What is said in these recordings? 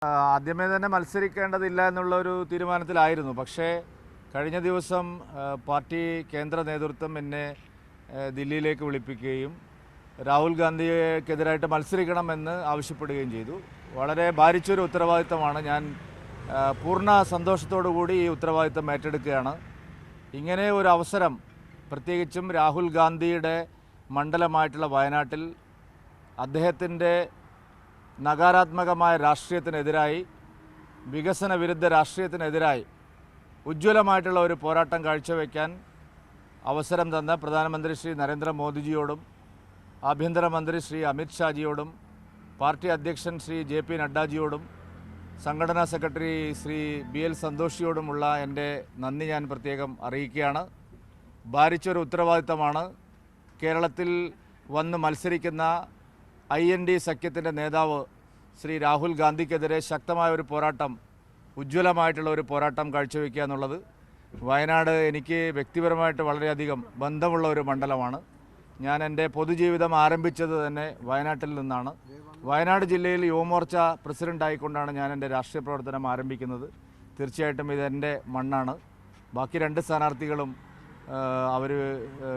ആദ്യമേ തന്നെ മത്സരിക്കേണ്ടതില്ല എന്നുള്ളൊരു തീരുമാനത്തിലായിരുന്നു. പക്ഷേ കഴിഞ്ഞ ദിവസം പാർട്ടി കേന്ദ്ര നേതൃത്വം എന്നെ ദില്ലിയിലേക്ക് വിളിപ്പിക്കുകയും രാഹുൽ ഗാന്ധിക്കെതിരായിട്ട് മത്സരിക്കണമെന്ന് ആവശ്യപ്പെടുകയും ചെയ്തു. വളരെ ഭാരിച്ചൊരു ഉത്തരവാദിത്തമാണ്. ഞാൻ പൂർണ്ണ സന്തോഷത്തോടു കൂടി ഈ ഉത്തരവാദിത്തം ഏറ്റെടുക്കുകയാണ്. ഇങ്ങനെ ഒരു അവസരം, പ്രത്യേകിച്ചും രാഹുൽ ഗാന്ധിയുടെ മണ്ഡലമായിട്ടുള്ള വയനാട്ടിൽ അദ്ദേഹത്തിൻ്റെ നകാരാത്മകമായ രാഷ്ട്രീയത്തിനെതിരായി, വികസന വിരുദ്ധ രാഷ്ട്രീയത്തിനെതിരായി ഉജ്ജ്വലമായിട്ടുള്ള ഒരു പോരാട്ടം കാഴ്ചവെക്കാൻ അവസരം തന്ന പ്രധാനമന്ത്രി ശ്രീ നരേന്ദ്രമോദിജിയോടും ആഭ്യന്തരമന്ത്രി ശ്രീ അമിത് ഷാജിയോടും പാർട്ടി അധ്യക്ഷൻ ശ്രീ JP നഡ്ഡാജിയോടും സംഘടനാ സെക്രട്ടറി ശ്രീ BL സന്തോഷിയോടുമുള്ള എൻ്റെ നന്ദി ഞാൻ പ്രത്യേകം അറിയിക്കുകയാണ്. ഭാരിച്ചൊരു ഉത്തരവാദിത്തമാണ്. കേരളത്തിൽ വന്ന് മത്സരിക്കുന്ന IND സഖ്യത്തിൻ്റെ നേതാവ് ശ്രീ രാഹുൽ ഗാന്ധിക്കെതിരെ ശക്തമായ ഒരു പോരാട്ടം, ഉജ്ജ്വലമായിട്ടുള്ള ഒരു പോരാട്ടം കാഴ്ചവെക്കുക എന്നുള്ളത്. വയനാട് എനിക്ക് വ്യക്തിപരമായിട്ട് വളരെയധികം ബന്ധമുള്ള ഒരു മണ്ഡലമാണ്. ഞാൻ എൻ്റെ പൊതുജീവിതം ആരംഭിച്ചത് തന്നെ വയനാട്ടിൽ നിന്നാണ്. വയനാട് ജില്ലയിൽ യുവമോർച്ച പ്രസിഡൻ്റായിക്കൊണ്ടാണ് ഞാൻ എൻ്റെ രാഷ്ട്രീയ പ്രവർത്തനം ആരംഭിക്കുന്നത്. തീർച്ചയായിട്ടും ഇതെൻ്റെ മണ്ണാണ്. ബാക്കി 2 സ്ഥാനാർത്ഥികളും അവർ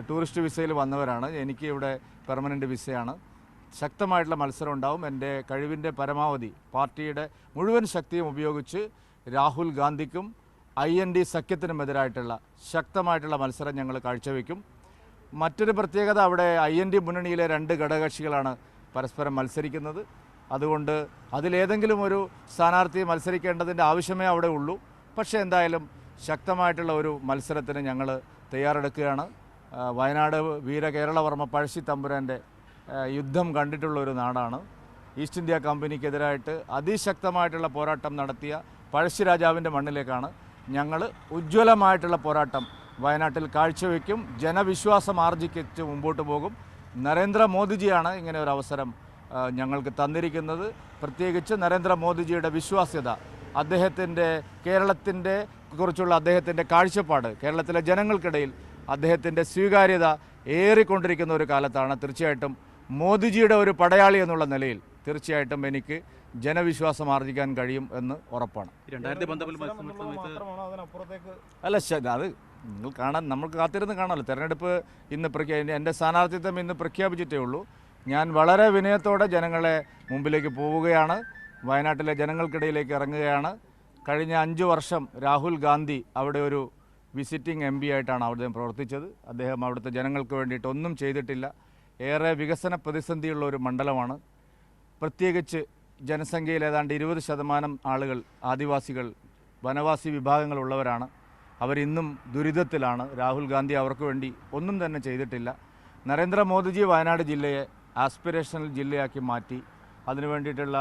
ടൂറിസ്റ്റ് വിസയിൽ വന്നവരാണ്. എനിക്ക് ഇവിടെ പെർമനൻ്റ് വിസയാണ്. ശക്തമായിട്ടുള്ള മത്സരം ഉണ്ടാവും. എൻ്റെ കഴിവിൻ്റെ പരമാവധി പാർട്ടിയുടെ മുഴുവൻ ശക്തിയും ഉപയോഗിച്ച് രാഹുൽ ഗാന്ധിക്കും IND സഖ്യത്തിനുമെതിരായിട്ടുള്ള ശക്തമായിട്ടുള്ള മത്സരം ഞങ്ങൾ കാഴ്ചവെക്കും. മറ്റൊരു പ്രത്യേകത, അവിടെ IND മുന്നണിയിലെ 2 ഘടകകക്ഷികളാണ് പരസ്പരം മത്സരിക്കുന്നത്. അതുകൊണ്ട് അതിലേതെങ്കിലും ഒരു സ്ഥാനാർത്ഥി മത്സരിക്കേണ്ടതിൻ്റെ ആവശ്യമേ അവിടെ ഉള്ളൂ. പക്ഷേ എന്തായാലും ശക്തമായിട്ടുള്ള ഒരു മത്സരത്തിന് ഞങ്ങൾ തയ്യാറെടുക്കുകയാണ്. വയനാട് വീരകേരളവർമ്മ പഴശ്ശി തമ്പുരാൻ്റെ യുദ്ധം കണ്ടിട്ടുള്ള ഒരു നാടാണ്. ഈസ്റ്റ് ഇന്ത്യ കമ്പനിക്കെതിരായിട്ട് അതിശക്തമായിട്ടുള്ള പോരാട്ടം നടത്തിയ പഴശ്ശി രാജാവിൻ്റെ മണ്ണിലേക്കാണ് ഞങ്ങൾ ഉജ്ജ്വലമായിട്ടുള്ള പോരാട്ടം വയനാട്ടിൽ കാഴ്ചവെക്കും. ജനവിശ്വാസം ആർജിച്ച് മുമ്പോട്ട് പോകും. നരേന്ദ്രമോദിജിയാണ് ഇങ്ങനെ ഒരു അവസരം ഞങ്ങൾക്ക് തന്നിരിക്കുന്നത്. പ്രത്യേകിച്ച് നരേന്ദ്രമോദിജിയുടെ വിശ്വാസ്യത, അദ്ദേഹത്തിൻ്റെ കേരളത്തിൻ്റെ കുറിച്ചുള്ള അദ്ദേഹത്തിൻ്റെ കാഴ്ചപ്പാട്, കേരളത്തിലെ ജനങ്ങൾക്കിടയിൽ അദ്ദേഹത്തിൻ്റെ സ്വീകാര്യത ഏറിക്കൊണ്ടിരിക്കുന്ന ഒരു കാലത്താണ്. തീർച്ചയായിട്ടും മോദിജിയുടെ ഒരു പടയാളി എന്നുള്ള നിലയിൽ തീർച്ചയായിട്ടും എനിക്ക് ജനവിശ്വാസം ആർജിക്കാൻ കഴിയും എന്ന് ഉറപ്പാണ്. അല്ല, അത് നിങ്ങൾ കാണാൻ, നമുക്ക് കാത്തിരുന്ന് കാണാമല്ലോ. തെരഞ്ഞെടുപ്പ് ഇന്ന് എൻ്റെ സ്ഥാനാർത്ഥിത്വം ഇന്ന് പ്രഖ്യാപിച്ചിട്ടേ ഉള്ളൂ. ഞാൻ വളരെ വിനയത്തോടെ ജനങ്ങളെ മുമ്പിലേക്ക് പോവുകയാണ്. വയനാട്ടിലെ ജനങ്ങൾക്കിടയിലേക്ക് ഇറങ്ങുകയാണ്. കഴിഞ്ഞ 5 വർഷം രാഹുൽ ഗാന്ധി അവിടെ ഒരു വിസിറ്റിംഗ് MP ആയിട്ടാണ് അവിടെ പ്രവർത്തിച്ചത്. അദ്ദേഹം അവിടുത്തെ ജനങ്ങൾക്ക് വേണ്ടിയിട്ട് ഒന്നും ചെയ്തിട്ടില്ല. ഏറെ വികസന പ്രതിസന്ധിയുള്ള ഒരു മണ്ഡലമാണ്. പ്രത്യേകിച്ച് ജനസംഖ്യയിൽ ഏതാണ്ട് 20% ആളുകൾ ആദിവാസികൾ, വനവാസി വിഭാഗങ്ങളുള്ളവരാണ്. അവരിന്നും ദുരിതത്തിലാണ്. രാഹുൽ ഗാന്ധി അവർക്ക് വേണ്ടി ഒന്നും തന്നെ ചെയ്തിട്ടില്ല. നരേന്ദ്രമോദിജി വയനാട് ജില്ലയെ ആസ്പിറേഷണൽ ജില്ലയാക്കി മാറ്റി. അതിനു വേണ്ടിയിട്ടുള്ള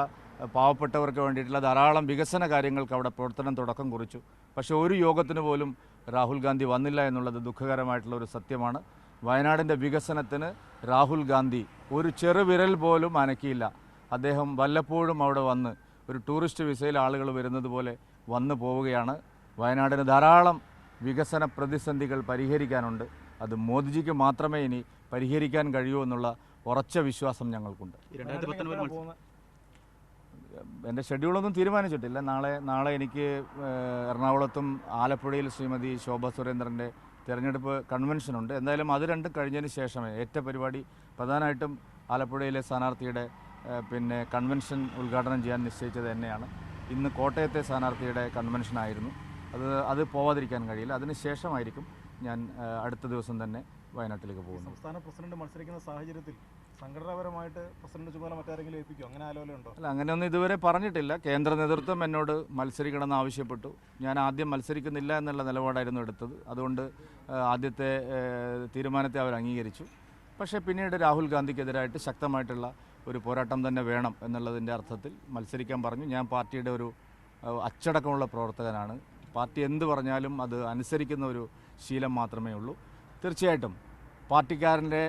പാവപ്പെട്ടവർക്ക് വേണ്ടിയിട്ടുള്ള ധാരാളം വികസന കാര്യങ്ങൾക്ക് അവിടെ പ്രവർത്തനം തുടക്കം കുറിച്ചു. പക്ഷേ ഒരു യോഗത്തിന് പോലും രാഹുൽ ഗാന്ധി വന്നില്ല എന്നുള്ളത് ദുഃഖകരമായിട്ടുള്ള ഒരു സത്യമാണ്. വയനാടിൻ്റെ വികസനത്തിന് രാഹുൽ ഗാന്ധി ഒരു ചെറുവിരൽ പോലും അനക്കിയില്ല. അദ്ദേഹം വല്ലപ്പോഴും അവിടെ വന്ന് ഒരു ടൂറിസ്റ്റ് വിസയിൽ ആളുകൾ വരുന്നത് പോലെ വന്നു പോവുകയാണ്. വയനാടിന് ധാരാളം വികസന പ്രതിസന്ധികൾ പരിഹരിക്കാനുണ്ട്. അത് മോദിജിക്ക് മാത്രമേ ഇനി പരിഹരിക്കാൻ കഴിയൂ എന്നുള്ള ഉറച്ച വിശ്വാസം ഞങ്ങൾക്കുണ്ട്. എൻ്റെ ഷെഡ്യൂളൊന്നും തീരുമാനിച്ചിട്ടില്ല. നാളെ എനിക്ക് എറണാകുളത്തും ആലപ്പുഴയിൽ ശ്രീമതി ശോഭ സുരേന്ദ്രൻ്റെ തിരഞ്ഞെടുപ്പ് കൺവെൻഷനുണ്ട്. എന്തായാലും അത് 2 കഴിഞ്ഞതിന് ശേഷമേ പരിപാടി പ്രധാനമായിട്ടും ആലപ്പുഴയിലെ സ്ഥാനാർത്ഥിയുടെ കൺവെൻഷൻ ഉദ്ഘാടനം ചെയ്യാൻ നിശ്ചയിച്ചത് തന്നെയാണ്. ഇന്ന് കോട്ടയത്തെ സ്ഥാനാർത്ഥിയുടെ കൺവെൻഷനായിരുന്നു. അത് പോവാതിരിക്കാൻ കഴിയില്ല. അതിന് ശേഷമായിരിക്കും ഞാൻ അടുത്ത ദിവസം തന്നെ വയനാട്ടിലേക്ക് പോകുന്നു. സംസ്ഥാന പ്രസിഡന്റ് മത്സരിക്കുന്ന സാഹചര്യത്തിൽ സംഘടനാപരമായിട്ട് പ്രസിഡന്റ് ചുമതല മറ്റാരെങ്കിലും ഏൽപ്പിക്കും, അങ്ങനെ ആലോചനയുണ്ടോ? അല്ല, അങ്ങനെയൊന്നും ഇതുവരെ പറഞ്ഞിട്ടില്ല. കേന്ദ്ര നേതൃത്വം എന്നോട് മത്സരിക്കണമെന്ന് ആവശ്യപ്പെട്ടു. ഞാൻ ആദ്യം മത്സരിക്കുന്നില്ല എന്നുള്ള നിലപാടായിരുന്നു എടുത്തത്. അതുകൊണ്ട് ആദ്യത്തെ തീരുമാനത്തെ അവർ അംഗീകരിച്ചു. പക്ഷേ പിന്നീട് രാഹുൽ ഗാന്ധിക്കെതിരായിട്ട് ശക്തമായിട്ടുള്ള ഒരു പോരാട്ടം തന്നെ വേണം എന്നുള്ളതിൻ്റെ അർത്ഥത്തിൽ മത്സരിക്കാൻ പറഞ്ഞു. ഞാൻ പാർട്ടിയുടെ ഒരു അച്ചടക്കമുള്ള പ്രവർത്തകനാണ്. പാർട്ടി എന്ത് പറഞ്ഞാലും അത് അനുസരിക്കുന്ന ഒരു ശീലം മാത്രമേ ഉള്ളൂ. തീർച്ചയായിട്ടും പാർട്ടിക്കാരൻ്റെ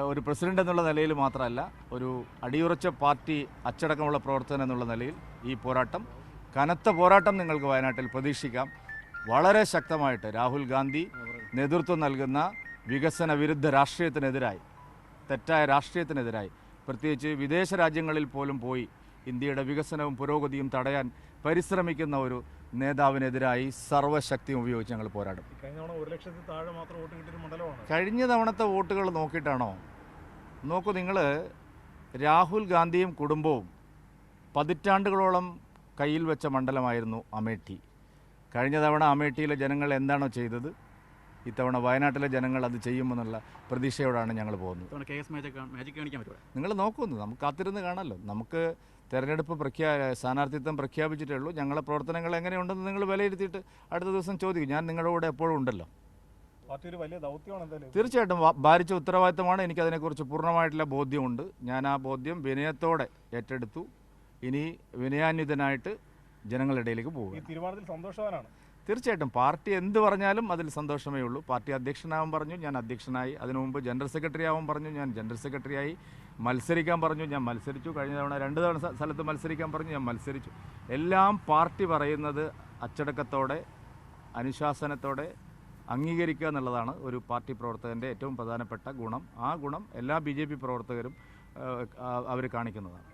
ഒരു പ്രസിഡന്റ് എന്നുള്ള നിലയിൽ മാത്രമല്ല, ഒരു അടിയുറച്ച പാർട്ടി അച്ചടക്കമുള്ള പ്രവർത്തനം എന്നുള്ള നിലയിൽ ഈ പോരാട്ടം, കനത്ത പോരാട്ടം നിങ്ങൾക്ക് വയനാട്ടിൽ പ്രതീക്ഷിക്കാം. വളരെ ശക്തമായിട്ട് രാഹുൽ ഗാന്ധി നേതൃത്വം നൽകുന്ന വികസന വിരുദ്ധ രാഷ്ട്രീയത്തിനെതിരായി, തെറ്റായ രാഷ്ട്രീയത്തിനെതിരായി, പ്രത്യേകിച്ച് വിദേശ രാജ്യങ്ങളിൽ പോലും പോയി ഇന്ത്യയുടെ വികസനവും പുരോഗതിയും തടയാൻ പരിശ്രമിക്കുന്ന ഒരു നേതാവിനെതിരായി സർവ്വശക്തിയും ഉപയോഗിച്ച് ഞങ്ങൾ പോരാടും. കഴിഞ്ഞ തവണ 1 ലക്ഷത്തിൽ താഴെ മാത്രം വോട്ട് കിട്ടിയൊരു മണ്ഡലമാണ്. കഴിഞ്ഞ തവണത്തെ വോട്ടുകൾ നോക്കിയിട്ടാണോ? നോക്കൂ, നിങ്ങൾ രാഹുൽ ഗാന്ധിയും കുടുംബവും പതിറ്റാണ്ടുകളോളം കയ്യിൽ വെച്ച മണ്ഡലമായിരുന്നു അമേഠി. കഴിഞ്ഞ തവണ അമേഠിയിലെ ജനങ്ങൾ എന്താണോ ചെയ്തത്, ഇത്തവണ വയനാട്ടിലെ ജനങ്ങൾ അത് ചെയ്യുമെന്നുള്ള പ്രതീക്ഷയോടാണ് ഞങ്ങൾ പോകുന്നത്. നിങ്ങൾ നോക്കുന്നു, നമുക്ക് കാത്തിരുന്ന് കാണാമല്ലോ. നമുക്ക് തെരഞ്ഞെടുപ്പ് സ്ഥാനാർത്ഥിത്വം പ്രഖ്യാപിച്ചിട്ടേ ഉള്ളൂ. ഞങ്ങളെ പ്രവർത്തനങ്ങൾ എങ്ങനെയുണ്ടെന്ന് നിങ്ങൾ വിലയിരുത്തിയിട്ട് അടുത്ത ദിവസം ചോദിക്കും. ഞാൻ നിങ്ങളുടെ കൂടെ എപ്പോഴും ഉണ്ടല്ലോ. പാർട്ടി ഒരു വലിയ ദൗത്യമാണ് എന്തായാലും. തീർച്ചയായിട്ടും ഭാരിച്ച ഉത്തരവാദിത്തമാണ്. എനിക്കതിനെക്കുറിച്ച് പൂർണ്ണമായിട്ടുള്ള ബോധ്യമുണ്ട്. ഞാൻ ആ ബോധ്യം വിനയത്തോടെ ഏറ്റെടുത്തു. ഇനി വിനയാന്വിതനായിട്ട് ജനങ്ങളുടെ ഇടയിലേക്ക് പോകും. ഈ തീരുമാനത്തിൽ സന്തോഷവാനാണ്. തീർച്ചയായിട്ടും പാർട്ടി എന്ത് പറഞ്ഞാലും അതിൽ സന്തോഷമേ ഉള്ളൂ. പാർട്ടി അധ്യക്ഷനാവാൻ പറഞ്ഞു, ഞാൻ അധ്യക്ഷനായി. അതിനു മുമ്പ് ജനറൽ സെക്രട്ടറി ആവാൻ പറഞ്ഞു, ഞാൻ ജനറൽ സെക്രട്ടറിയായി. മത്സരിക്കാൻ പറഞ്ഞു, ഞാൻ മത്സരിച്ചു. കഴിഞ്ഞ തവണ 2 തവണ സ്ഥലത്ത് മത്സരിക്കാൻ പറഞ്ഞു, ഞാൻ മത്സരിച്ചു. എല്ലാം പാർട്ടി പറയുന്നത് അച്ചടക്കത്തോടെ അനുശാസനത്തോടെ അംഗീകരിക്കുക എന്നുള്ളതാണ് ഒരു പാർട്ടി പ്രവർത്തകൻ്റെ ഏറ്റവും പ്രധാനപ്പെട്ട ഗുണം. ആ ഗുണം എല്ലാ BJP പ്രവർത്തകരും അവർ കാണിക്കുന്നതാണ്.